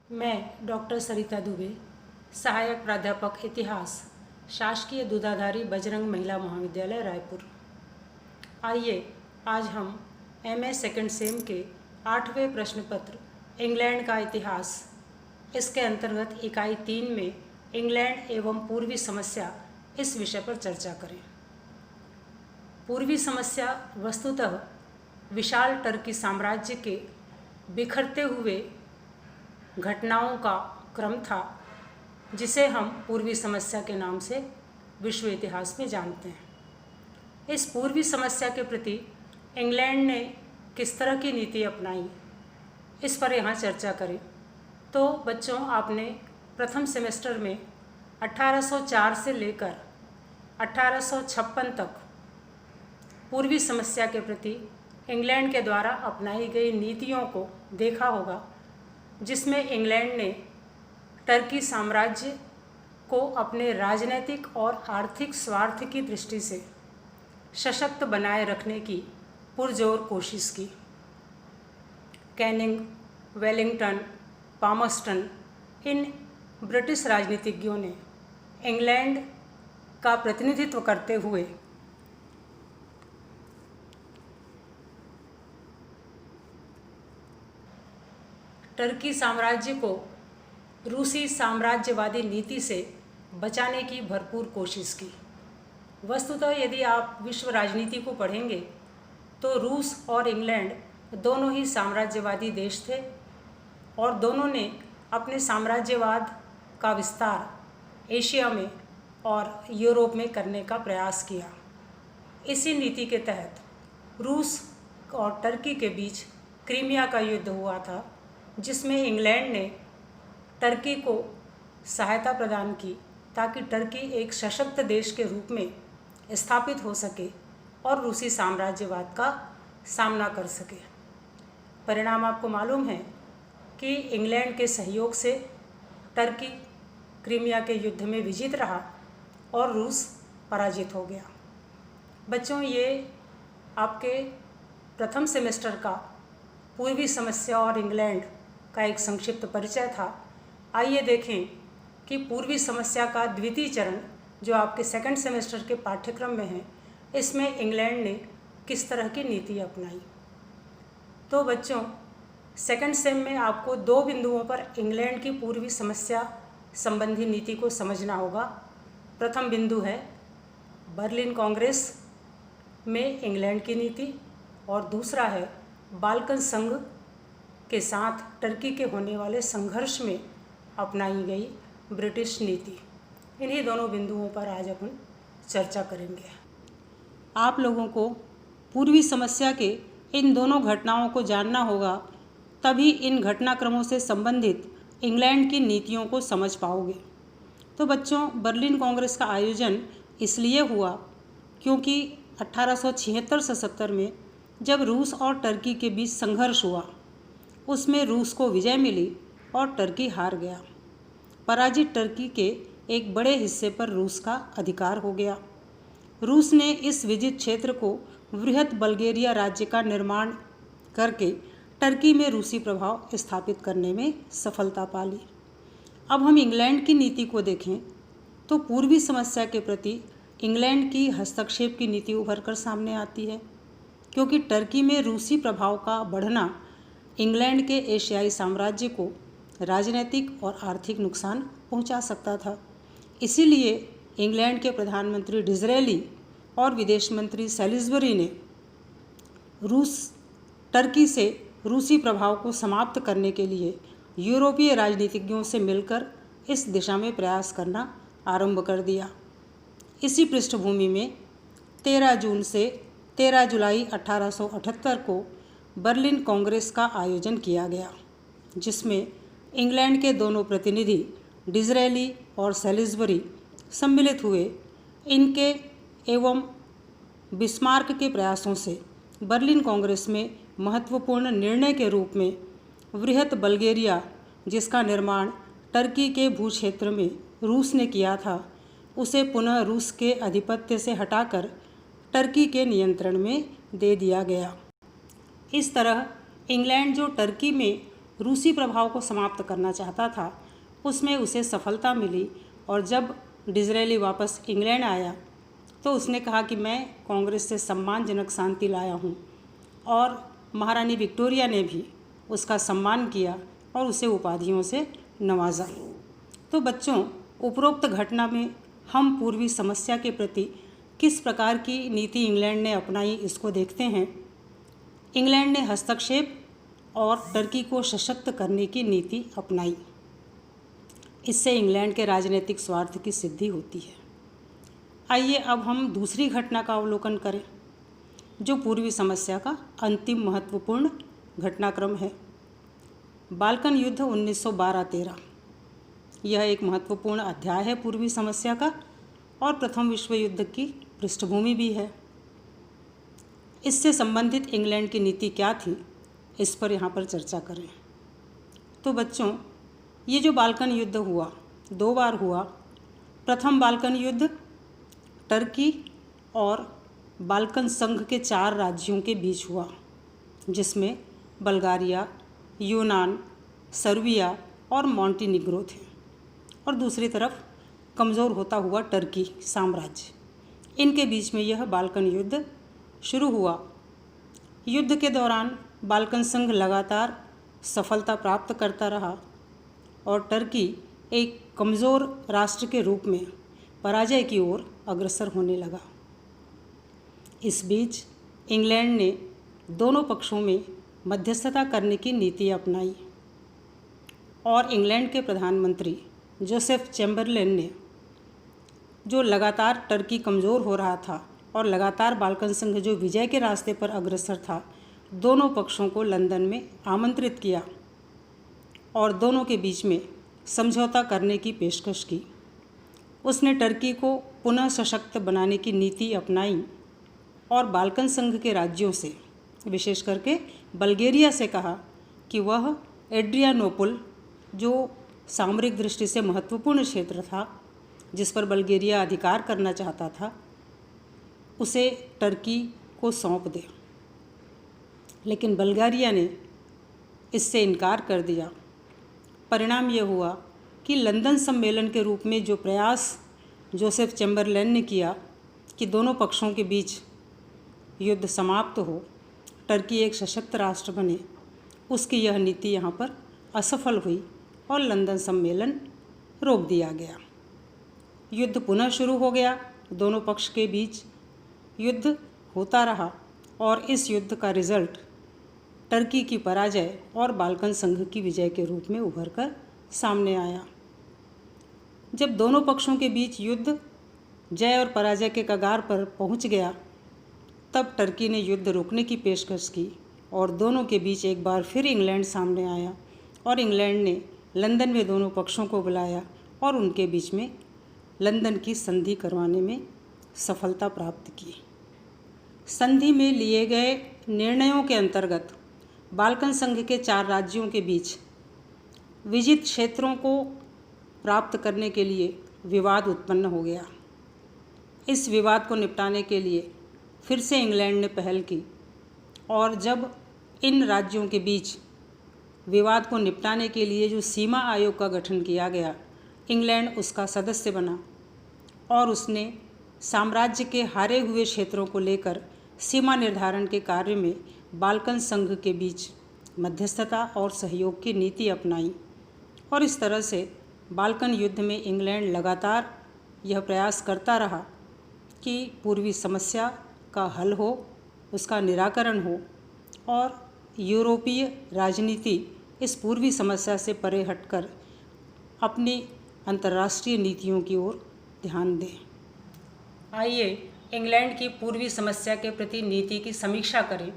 मैं डॉक्टर सरिता दुबे, सहायक प्राध्यापक इतिहास, शासकीय दूधाधारी बजरंग महिला महाविद्यालय रायपुर। आइए आज हम एमए सेकंड सेम के 8वें प्रश्न पत्र इंग्लैंड का इतिहास, इसके अंतर्गत इकाई 3 में इंग्लैंड एवं पूर्वी समस्या इस विषय पर चर्चा करें। पूर्वी समस्या वस्तुतः विशाल टर्की साम्राज्य के बिखरते हुए घटनाओं का क्रम था, जिसे हम पूर्वी समस्या के नाम से विश्व इतिहास में जानते हैं। इस पूर्वी समस्या के प्रति इंग्लैंड ने किस तरह की नीति अपनाई, इस पर यहाँ चर्चा करें। तो बच्चों, आपने प्रथम सेमेस्टर में 1804 से लेकर 1856 तक पूर्वी समस्या के प्रति इंग्लैंड के द्वारा अपनाई गई नीतियों को देखा होगा, जिसमें इंग्लैंड ने टर्की साम्राज्य को अपने राजनीतिक और आर्थिक स्वार्थ की दृष्टि से सशक्त बनाए रखने की पुरजोर कोशिश की। Canning, Wellington, Palmerston, in British राजनीतिज्ञों ने इंग्लैंड का प्रतिनिधित्व करते हुए टर्की साम्राज्य को रूसी साम्राज्यवादी नीति से बचाने की भरपूर कोशिश की। वस्तुतः यदि आप विश्व राजनीति को पढ़ेंगे तो रूस और इंग्लैंड दोनों ही साम्राज्यवादी देश थे और दोनों ने अपने साम्राज्यवाद का विस्तार एशिया में और यूरोप में करने का प्रयास किया। इसी नीति के तहत रूस और टर्की के बीच क्रीमिया का युद्ध हुआ था, जिसमें इंग्लैंड ने टर्की को सहायता प्रदान की ताकि टर्की एक सशक्त देश के रूप में स्थापित हो सके और रूसी साम्राज्यवाद का सामना कर सके। परिणाम आपको मालूम है कि इंग्लैंड के सहयोग से टर्की क्रीमिया के युद्ध में विजित रहा और रूस पराजित हो गया। बच्चों, ये आपके प्रथम सेमेस्टर का पूर्वी समस्या और इंग्लैंड का एक संक्षिप्त परिचय था। आइए देखें कि पूर्वी समस्या का द्वितीय चरण, जो आपके सेकंड सेमेस्टर के पाठ्यक्रम में है, इसमें इंग्लैंड ने किस तरह की नीति अपनाई। तो बच्चों, सेकंड सेम में आपको 2 बिंदुओं पर इंग्लैंड की पूर्वी समस्या संबंधी नीति को समझना होगा। प्रथम बिंदु है बर्लिन कांग्रेस में इंग्लैंड की नीति और दूसरा है बाल्कन संघ के साथ टर्की के होने वाले संघर्ष में अपनाई गई ब्रिटिश नीति। इन्हीं दोनों बिंदुओं पर आज अपन चर्चा करेंगे। आप लोगों को पूर्वी समस्या के इन दोनों घटनाओं को जानना होगा, तभी इन घटनाक्रमों से संबंधित इंग्लैंड की नीतियों को समझ पाओगे। तो बच्चों, बर्लिन कांग्रेस का आयोजन इसलिए हुआ क्योंकि 1876-77 में जब रूस और टर्की के बीच संघर्ष हुआ, उसमें रूस को विजय मिली और टर्की हार गया। पराजित टर्की के एक बड़े हिस्से पर रूस का अधिकार हो गया। रूस ने इस विजित क्षेत्र को वृहत बल्गेरिया राज्य का निर्माण करके टर्की में रूसी प्रभाव स्थापित करने में सफलता पा ली। अब हम इंग्लैंड की नीति को देखें तो पूर्वी समस्या के प्रति इंग्लैंड की हस्तक्षेप की नीति उभर कर सामने आती है, क्योंकि टर्की में रूसी प्रभाव का बढ़ना इंग्लैंड के एशियाई साम्राज्य को राजनीतिक और आर्थिक नुकसान पहुंचा सकता था। इसीलिए इंग्लैंड के प्रधानमंत्री डिज़रेली और विदेश मंत्री सैलिसबरी ने टर्की से रूसी प्रभाव को समाप्त करने के लिए यूरोपीय राजनीतिज्ञों से मिलकर इस दिशा में प्रयास करना आरंभ कर दिया। इसी पृष्ठभूमि में 13 जून से 13 जुलाई 1878 को बर्लिन कांग्रेस का आयोजन किया गया, जिसमें इंग्लैंड के दोनों प्रतिनिधि डिज़रेली और सैलिसबरी सम्मिलित हुए। इनके एवं बिस्मार्क के प्रयासों से बर्लिन कांग्रेस में महत्वपूर्ण निर्णय के रूप में वृहत बल्गेरिया, जिसका निर्माण टर्की के भूक्षेत्र में रूस ने किया था, उसे पुनः रूस के आधिपत्य से हटाकर टर्की के नियंत्रण में दे दिया गया। इस तरह इंग्लैंड जो टर्की में रूसी प्रभाव को समाप्त करना चाहता था, उसमें उसे सफलता मिली। और जब डिज़रेली वापस इंग्लैंड आया तो उसने कहा कि मैं कांग्रेस से सम्मानजनक शांति लाया हूँ, और महारानी विक्टोरिया ने भी उसका सम्मान किया और उसे उपाधियों से नवाजा। तो बच्चों, उपरोक्त घटना में हम पूर्वी समस्या के प्रति किस प्रकार की नीति इंग्लैंड ने अपनाई, इसको देखते हैं। इंग्लैंड ने हस्तक्षेप और टर्की को सशक्त करने की नीति अपनाई। इससे इंग्लैंड के राजनीतिक स्वार्थ की सिद्धि होती है। आइए अब हम दूसरी घटना का अवलोकन करें, जो पूर्वी समस्या का अंतिम महत्वपूर्ण घटनाक्रम है, बाल्कन युद्ध 1912-13। यह एक महत्वपूर्ण अध्याय है पूर्वी समस्या का और प्रथम विश्व युद्ध की पृष्ठभूमि भी है। इससे संबंधित इंग्लैंड की नीति क्या थी, इस पर यहाँ पर चर्चा करें। तो बच्चों, ये जो बाल्कन युद्ध हुआ, 2 बार हुआ। प्रथम बाल्कन युद्ध टर्की और बाल्कन संघ के 4 राज्यों के बीच हुआ, जिसमें बल्गारिया, यूनान, सर्बिया और मॉन्टीनिग्रो थे, और दूसरी तरफ कमज़ोर होता हुआ टर्की साम्राज्य। इनके बीच में यह बाल्कन युद्ध शुरू हुआ। युद्ध के दौरान बाल्कन संघ लगातार सफलता प्राप्त करता रहा और टर्की एक कमज़ोर राष्ट्र के रूप में पराजय की ओर अग्रसर होने लगा। इस बीच इंग्लैंड ने दोनों पक्षों में मध्यस्थता करने की नीति अपनाई और इंग्लैंड के प्रधानमंत्री जोसेफ चैम्बरलेन ने, जो लगातार टर्की कमज़ोर हो रहा था और लगातार बाल्कन संघ जो विजय के रास्ते पर अग्रसर था, दोनों पक्षों को लंदन में आमंत्रित किया और दोनों के बीच में समझौता करने की पेशकश की। उसने टर्की को पुनः सशक्त बनाने की नीति अपनाई और बाल्कन संघ के राज्यों से, विशेष करके बल्गेरिया से, कहा कि वह एड्रियानोपुल, जो सामरिक दृष्टि से महत्वपूर्ण क्षेत्र था जिस पर बल्गेरिया अधिकार करना चाहता था, उसे टर्की को सौंप दे। लेकिन बल्गारिया ने इससे इनकार कर दिया। परिणाम यह हुआ कि लंदन सम्मेलन के रूप में जो प्रयास जोसेफ चैम्बरलेन ने किया कि दोनों पक्षों के बीच युद्ध समाप्त हो, टर्की एक सशक्त राष्ट्र बने, उसकी यह नीति यहाँ पर असफल हुई और लंदन सम्मेलन रोक दिया गया। युद्ध पुनः शुरू हो गया। दोनों पक्ष के बीच युद्ध होता रहा और इस युद्ध का रिजल्ट टर्की की पराजय और बाल्कन संघ की विजय के रूप में उभर कर सामने आया। जब दोनों पक्षों के बीच युद्ध जय और पराजय के कगार पर पहुंच गया, तब टर्की ने युद्ध रोकने की पेशकश की और दोनों के बीच एक बार फिर इंग्लैंड सामने आया और इंग्लैंड ने लंदन में दोनों पक्षों को बुलाया और उनके बीच में लंदन की संधि करवाने में सफलता प्राप्त की। संधि में लिए गए निर्णयों के अंतर्गत बाल्कन संघ के 4 राज्यों के बीच विजित क्षेत्रों को प्राप्त करने के लिए विवाद उत्पन्न हो गया। इस विवाद को निपटाने के लिए फिर से इंग्लैंड ने पहल की और जब इन राज्यों के बीच विवाद को निपटाने के लिए जो सीमा आयोग का गठन किया गया, इंग्लैंड उसका सदस्य बना और उसने साम्राज्य के हारे हुए क्षेत्रों को लेकर सीमा निर्धारण के कार्य में बाल्कन संघ के बीच मध्यस्थता और सहयोग की नीति अपनाई। और इस तरह से बाल्कन युद्ध में इंग्लैंड लगातार यह प्रयास करता रहा कि पूर्वी समस्या का हल हो, उसका निराकरण हो और यूरोपीय राजनीति इस पूर्वी समस्या से परे हटकर अपनी अंतर्राष्ट्रीय नीतियों की ओर ध्यान दें। आइए इंग्लैंड की पूर्वी समस्या के प्रति नीति की समीक्षा करें।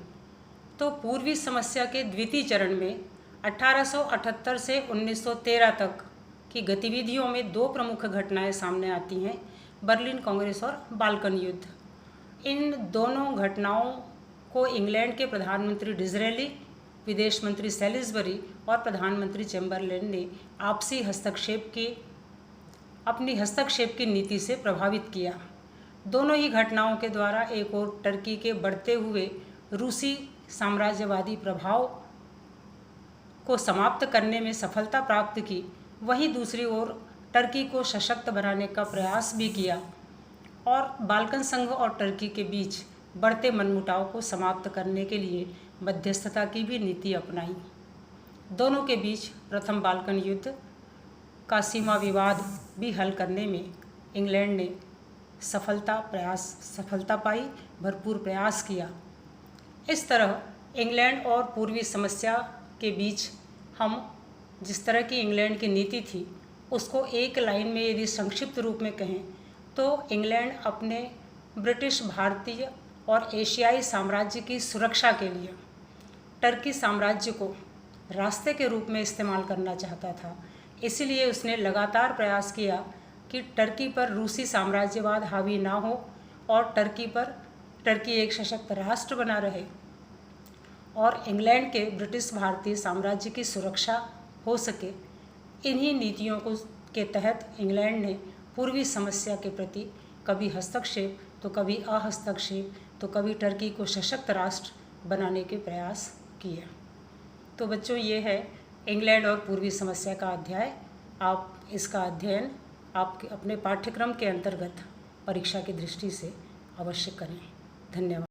तो पूर्वी समस्या के द्वितीय चरण में 1878 से 1913 तक की गतिविधियों में 2 प्रमुख घटनाएं सामने आती हैं, बर्लिन कांग्रेस और बाल्कन युद्ध। इन दोनों घटनाओं को इंग्लैंड के प्रधानमंत्री डिज़रेली, विदेश मंत्री सैलिसबरी और प्रधानमंत्री चैम्बरलेन ने आपसी अपनी हस्तक्षेप की नीति से प्रभावित किया। दोनों ही घटनाओं के द्वारा एक और टर्की के बढ़ते हुए रूसी साम्राज्यवादी प्रभाव को समाप्त करने में सफलता प्राप्त की, वहीं दूसरी ओर टर्की को सशक्त बनाने का प्रयास भी किया और बाल्कन संघ और टर्की के बीच बढ़ते मनमुटाव को समाप्त करने के लिए मध्यस्थता की भी नीति अपनाई। दोनों के बीच प्रथम बाल्कन युद्ध का सीमा विवाद भी हल करने में इंग्लैंड ने सफलता पाई, भरपूर प्रयास किया। इस तरह इंग्लैंड और पूर्वी समस्या के बीच हम जिस तरह की इंग्लैंड की नीति थी उसको एक लाइन में यदि संक्षिप्त रूप में कहें तो इंग्लैंड अपने ब्रिटिश, भारतीय और एशियाई साम्राज्य की सुरक्षा के लिए टर्की साम्राज्य को रास्ते के रूप में इस्तेमाल करना चाहता था। इसीलिए उसने लगातार प्रयास किया कि टर्की पर रूसी साम्राज्यवाद हावी ना हो और टर्की एक सशक्त राष्ट्र बना रहे और इंग्लैंड के ब्रिटिश भारतीय साम्राज्य की सुरक्षा हो सके। इन्हीं नीतियों के तहत इंग्लैंड ने पूर्वी समस्या के प्रति कभी हस्तक्षेप तो कभी अहस्तक्षेप तो कभी टर्की को सशक्त राष्ट्र बनाने के प्रयास किए। तो बच्चों, ये है इंग्लैंड और पूर्वी समस्या का अध्याय। आप इसका अध्ययन आप अपने पाठ्यक्रम के अंतर्गत परीक्षा की दृष्टि से अवश्य करें। धन्यवाद।